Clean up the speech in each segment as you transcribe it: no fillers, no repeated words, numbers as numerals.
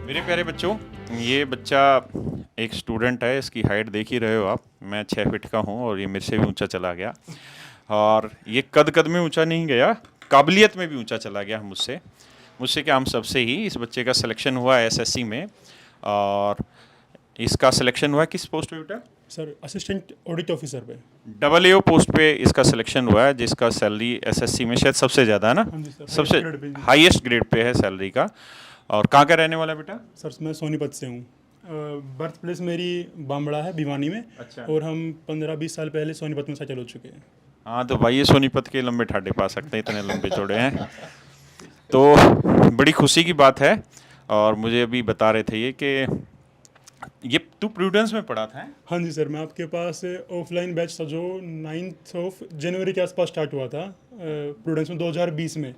मेरे प्यारे बच्चों, ये बच्चा एक स्टूडेंट है। इसकी हाइट देख ही रहे हो आप। मैं 6 फीट का हूँ और ये मेरे से भी ऊंचा चला गया। और ये कद कद में ऊंचा नहीं गया, काबिलियत में भी ऊंचा चला गया मुझसे। मुझसे क्या, हम सबसे ही। इस बच्चे का सिलेक्शन हुआ है एसएससी में। और इसका सिलेक्शन हुआ किस पोस्ट पे बेटा? सर असिस्टेंट ऑडिट ऑफिसर पे। डबल एओ पोस्ट पे इसका सिलेक्शन हुआ है, जिसका सैलरी एसएससी में शायद सबसे ज़्यादा है ना। हाँ जी सर, सबसे highest grade pay. Highest grade pay है सैलरी का। और कहाँ का रहने वाला है बेटा? सर मैं सोनीपत से हूँ। बर्थ प्लेस मेरी बामड़ा है, भिवानी में। अच्छा। और हम 15-20 साल पहले सोनीपत में सेटल हो चुके हैं। हाँ, तो भाई ये सोनीपत के लंबे ठाडे पा सकते हैं, इतने लंबे चौड़े हैं। तो बड़ी खुशी की बात है। और मुझे अभी बता रहे थे ये तू प्रूडेंस में पढ़ा था? हाँ जी सर, मैं आपके पास ऑफलाइन बैच था जो 9 जनवरी के आसपास स्टार्ट हुआ था प्रूडेंस में 2020 में।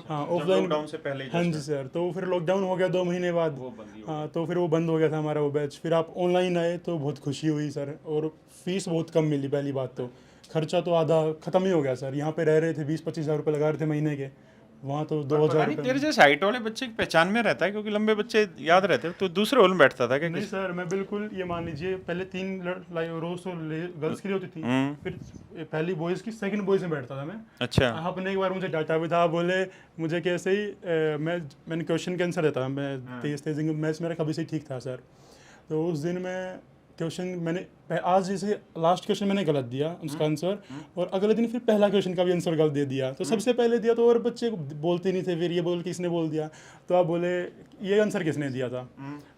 हाँ ऑफलाइन। लॉकडाउन से पहले हाँ जी सर, तो फिर लॉकडाउन हो गया 2 महीने बाद। वो बंद ही हो हाँ, तो फिर वो बंद हो गया था हमारा वो बैच। फिर आप ऑनलाइन आए तो बहुत खुशी हुई सर। और फीस बहुत कम मिली। पहली बात तो खर्चा तो आधा ख़त्म ही हो गया सर। यहाँ पे रह रहे थे 20-25 हज़ार रुपये लगा रहे थे महीने के, वहाँ तो 2,000 नहीं, रुपये। तेरे जैसे हाइट वाले बच्चे की पहचान में रहता है, क्योंकि लंबे बच्चे याद रहते हैं। तो दूसरे हॉल में बैठता था क्या? नहीं सर, मैं बिल्कुल, ये मान लीजिए पहले 3 रोज तो गर्ल्स के लिए होती थी, फिर पहली बॉयज़ की, सेकंड बॉयज़ में बैठता था मैं। अच्छा। आपने एक बार मुझे डांटा भी था, बोले मुझे कैसे ही मैंने क्वेश्चन के आंसर देता था मैं, तेज मैथ्स मेरा कभी से ही ठीक था सर। तो उस दिन मैं क्वेश्चन मैंने आज जैसे लास्ट क्वेश्चन मैंने गलत दिया उसका आंसर, और अगले दिन फिर पहला क्वेश्चन का भी आंसर गलत दे दिया। तो सबसे पहले दिया तो और बच्चे बोलते नहीं थे, फिर ये बोल किसने बोल दिया। तो आप बोले ये आंसर किसने दिया था?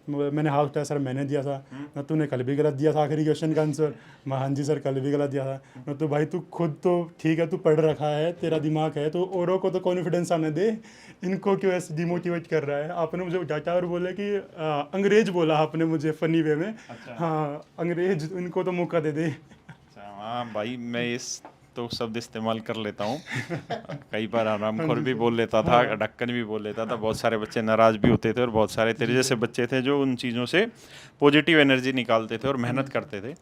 मैंने हाथ उठाया, सर मैंने दिया था। ना तूने कल भी गलत दिया था आखिरी क्वेश्चन का आंसर? मैं हाँ जी सर कल भी गलत दिया था। ना तो भाई तू खुद तो ठीक है, तू पढ़ रखा है, तेरा दिमाग है, तो औरों को तो कॉन्फिडेंस आने दे, इनको क्यों ऐसे डिमोटिवेट कर रहा है? आपने मुझे डांटा और बोले कि अंग्रेज बोला आपने मुझे फनी वे में। अच्छा। हाँ अंग्रेज, इनको तो मौका दे दे। अच्छा, हाँ भाई, मैं इस तो शब्द इस्तेमाल कर लेता हूँ। कई बार आरामखोर भी बोल लेता था, ढक्कन भी बोल लेता था। बहुत सारे बच्चे नाराज भी होते थे, और बहुत सारे तेरे जैसे बच्चे थे जो उन चीज़ों से पॉजिटिव एनर्जी निकालते थे और मेहनत करते थे।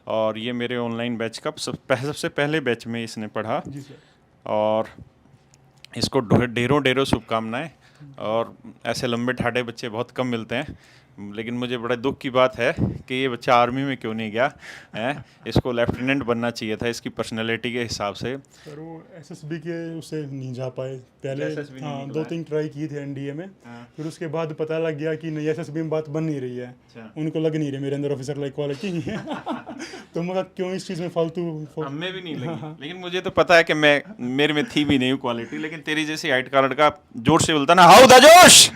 और ये मेरे ऑनलाइन बैच का सबसे पहले बैच में इसने पढ़ा। जी सर। और इसको ढेरों ढेरों शुभकामनाएं। और ऐसे लंबे ठाडे बच्चे बहुत कम मिलते हैं। लेकिन मुझे बड़ा दुख की बात है कि ये बच्चा आर्मी में क्यों नहीं गया है। इसको लेफ्टिनेंट बनना चाहिए था इसकी पर्सनैलिटी के हिसाब से। सर वो एसएसबी के उसे नहीं जा पाए पहले। SSB नहीं हाँ निकला 2-3 ट्राई की थी एनडीए में। हाँ। फिर उसके बाद पता लग गया कि नहीं, एसएसबी में बात बन नहीं रही है। अच्छा। उनको लग नहीं रही मेरे अंदर ऑफिसर लाइक क्वालिटी। तो मैं कहा, क्यों इस चीज़ में फालतू हमें भी नहीं लगी, लेकिन मुझे तो पता है कि मेरे में थी भी नहीं क्वालिटी। लेकिन तेरी जैसी हाइट का लड़का जोर से बोलता ना, हाउ द जोश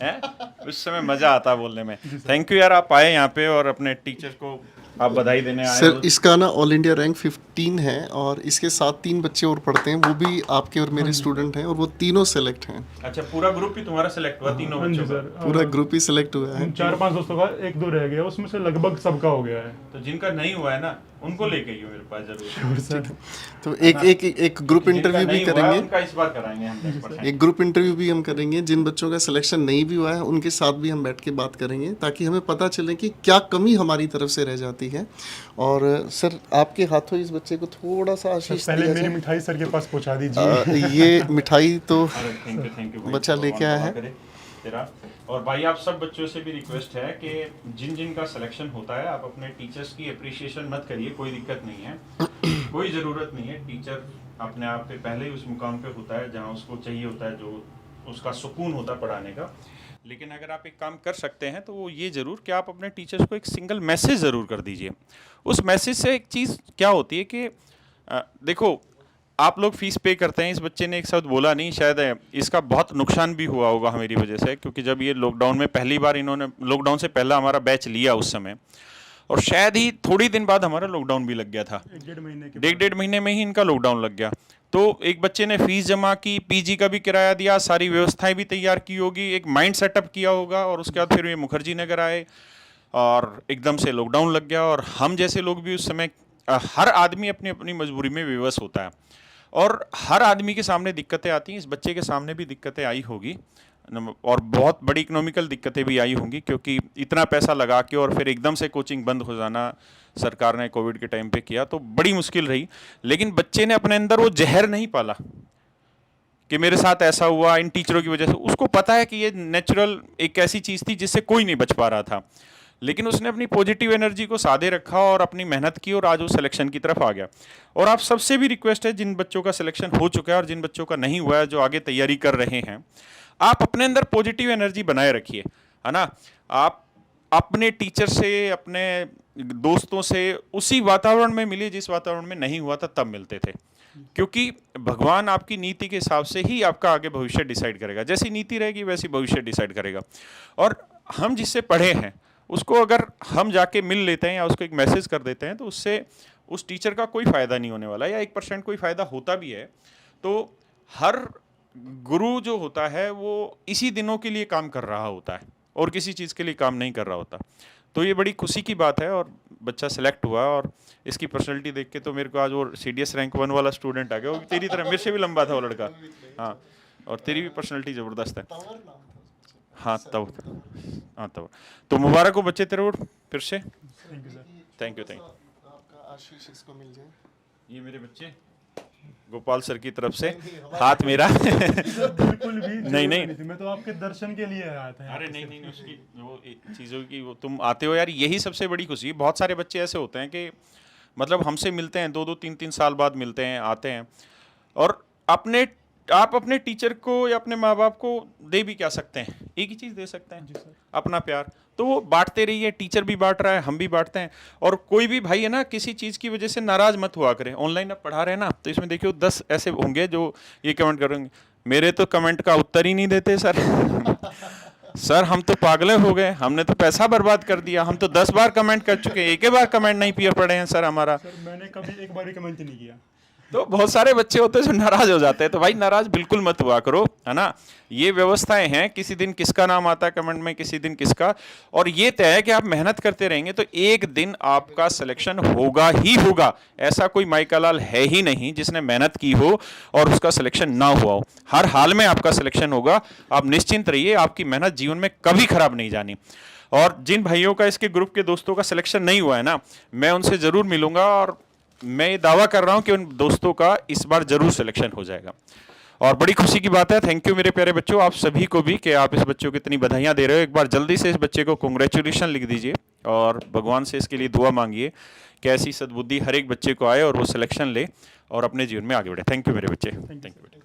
है, उस समय मजा आता बोलने में। थैंक यू यार, आप आए यहाँ पे और अपने टीचर को आप बधाई देने आए सर हो। इसका ना ऑल इंडिया रैंक 15 है, और इसके साथ 3 बच्चे और पढ़ते हैं, वो भी आपके और मेरे स्टूडेंट हैं, और वो तीनों सेलेक्ट हैं। अच्छा, पूरा ग्रुप ही तुम्हारा सेलेक्ट हुआ तीनों हाँ जी बच्चों का? सर, पूरा ग्रुप ही सेलेक्ट हुआ है। 4-5 दोस्तों का 1-2 रह गया, उसमें से लगभग सबका हो गया है। तो जिनका नहीं हुआ है ना, उनको लेके आइयो मेरे पास जरूर। सर तो एक ग्रुप इंटरव्यू भी करेंगे। उनका इस बार कराएंगे हम 10%। एक ग्रुप इंटरव्यू भी हम करेंगे। जिन बच्चों का सिलेक्शन नहीं भी हुआ है उनके साथ भी हम बैठ के बात करेंगे, ताकि हमें पता चले कि क्या कमी हमारी तरफ से रह जाती है। और सर आपके हाथों इस बच्चे को थोड़ा सा आशीष पहले दिया मेरी जाए। मिठाई सर के पास पहुंचा दीजिए। ये मिठाई तो थैंक यू बच्चा लेके आया है तेरा। और भाई आप सब बच्चों से भी रिक्वेस्ट है कि जिन जिन का सिलेक्शन होता है, आप अपने टीचर्स की अप्रिशिएशन मत करिए, कोई दिक्कत नहीं है, कोई ज़रूरत नहीं है। टीचर अपने आप पे पहले ही उस मुकाम पे होता है जहाँ उसको चाहिए होता है, जो उसका सुकून होता है पढ़ाने का। लेकिन अगर आप एक काम कर सकते हैं तो वो ये ज़रूर कि आप अपने टीचर्स को एक सिंगल मैसेज ज़रूर कर दीजिए। उस मैसेज से एक चीज़ क्या होती है कि देखो, आप लोग फीस पे करते हैं। इस बच्चे ने एक शब्द बोला नहीं, शायद इसका बहुत नुकसान भी हुआ होगा मेरी वजह से, क्योंकि जब ये लॉकडाउन में पहली बार इन्होंने, लॉकडाउन से पहला हमारा बैच लिया उस समय, और शायद ही थोड़ी दिन बाद हमारा लॉकडाउन भी लग गया था। 1-1.5 महीने के डेढ़ महीने में ही इनका लॉकडाउन लग गया। तो एक बच्चे ने फीस जमा की, पीजी का भी किराया दिया, सारी व्यवस्थाएं भी तैयार की होगी, एक माइंड सेटअप किया होगा, और उसके बाद फिर ये मुखर्जी नगर आए और एकदम से लॉकडाउन लग गया। और हम जैसे लोग भी उस समय, हर आदमी अपनी अपनी मजबूरी में विवश होता है, और हर आदमी के सामने दिक्कतें आती हैं। इस बच्चे के सामने भी दिक्कतें आई होगी, और बहुत बड़ी इकोनॉमिकल दिक्कतें भी आई होंगी, क्योंकि इतना पैसा लगा के और फिर एकदम से कोचिंग बंद हो जाना सरकार ने कोविड के टाइम पे किया, तो बड़ी मुश्किल रही। लेकिन बच्चे ने अपने अंदर वो जहर नहीं पाला कि मेरे साथ ऐसा हुआ इन टीचरों की वजह से। उसको पता है कि ये नेचुरल एक ऐसी चीज़ थी जिससे कोई नहीं बच पा रहा था, लेकिन उसने अपनी पॉजिटिव एनर्जी को साधे रखा और अपनी मेहनत की और आज वो सिलेक्शन की तरफ आ गया। और आप सबसे भी रिक्वेस्ट है, जिन बच्चों का सिलेक्शन हो चुका है और जिन बच्चों का नहीं हुआ है, जो आगे तैयारी कर रहे हैं, आप अपने अंदर पॉजिटिव एनर्जी बनाए रखिए, है ना। आप अपने टीचर से, अपने दोस्तों से उसी वातावरण में मिलिए जिस वातावरण में नहीं हुआ था तब मिलते थे, क्योंकि भगवान आपकी नीति के हिसाब से ही आपका आगे भविष्य डिसाइड करेगा। जैसी नीति रहेगी वैसी भविष्य डिसाइड करेगा। और हम जिससे पढ़े हैं उसको अगर हम जाके मिल लेते हैं या उसको एक मैसेज कर देते हैं तो उससे उस टीचर का कोई फ़ायदा नहीं होने वाला, या 1% कोई फ़ायदा होता भी है तो हर गुरु जो होता है वो इसी दिनों के लिए काम कर रहा होता है और किसी चीज़ के लिए काम नहीं कर रहा होता। तो ये बड़ी खुशी की बात है और बच्चा सेलेक्ट हुआ, और इसकी पर्सनैलिटी देख के तो मेरे को आज वो CDS रैंक 1 वाला स्टूडेंट आ गया, वो तेरी तरह मेरे से भी लंबा था वो लड़का। हाँ, और तेरी भी पर्सनैलिटी ज़बरदस्त है। हाँ तब, हाँ तब तो मुबारक हो बच्चे तेरे को फिर से। Thank you sir. Thank you. आपका आशीष इसको मिल जाए। ये मेरे बच्चे गोपाल सर की तरफ से हाथ मेरा बिल्कुल भी नहीं थी, मैं तो आपके दर्शन के लिए आया था। अरे नहीं, उसकी वो चीज़ों की, वो तुम आते हो यार, यही सबसे बड़ी खुशी है। बहुत सारे बच्चे ऐसे होते हैं कि मतलब हमसे मिलते हैं 2-2 3-3 साल बाद मिलते हैं, आते हैं, और आप अपने टीचर को या अपने माँ बाप को दे भी क्या सकते हैं, एक ही चीज़ दे सकते हैं, अपना प्यार। तो वो बांटते रहिए, टीचर भी बांट रहा है, हम भी बांटते हैं। और कोई भी भाई है ना, किसी चीज़ की वजह से नाराज़ मत हुआ करें। ऑनलाइन आप पढ़ा रहे हैं ना, तो इसमें देखियो 10 ऐसे होंगे जो ये कमेंट करेंगे, मेरे तो कमेंट का उत्तर ही नहीं देते सर। सर हम तो पागल हो गए, हमने तो पैसा बर्बाद कर दिया, हम तो 10 बार कमेंट कर चुके, एक ही बार कमेंट नहीं पियर पड़े हैं सर हमारा। सर मैंने कभी एक बार भी कमेंट नहीं किया। तो बहुत सारे बच्चे होते हैं जो नाराज हो जाते हैं, तो भाई नाराज बिल्कुल मत हुआ करो, है ना। ये व्यवस्थाएं हैं, किसी दिन किसका नाम आता है कमेंट में, किसी दिन किसका, और ये तय है कि आप मेहनत करते रहेंगे तो एक दिन आपका सिलेक्शन होगा ही होगा। ऐसा कोई माइका लाल है ही नहीं जिसने मेहनत की हो और उसका सिलेक्शन ना हुआ हो। हर हाल में आपका सिलेक्शन होगा, आप निश्चिंत रहिए, आपकी मेहनत जीवन में कभी खराब नहीं जानी। और जिन भाइयों का, इसके ग्रुप के दोस्तों का सिलेक्शन नहीं हुआ है ना, मैं उनसे ज़रूर मिलूंगा और मैं ये दावा कर रहा हूं कि उन दोस्तों का इस बार जरूर सिलेक्शन हो जाएगा। और बड़ी खुशी की बात है। थैंक यू मेरे प्यारे बच्चों, आप सभी को भी, कि आप इस बच्चों को इतनी बधाइयां दे रहे हो। एक बार जल्दी से इस बच्चे को कांग्रेचुलेशन लिख दीजिए और भगवान से इसके लिए दुआ मांगिए कि ऐसी सद्बुद्धि हर एक बच्चे को आए और वो सिलेक्शन ले और अपने जीवन में आगे बढ़े। थैंक यू मेरे बच्चे, थैंक यू।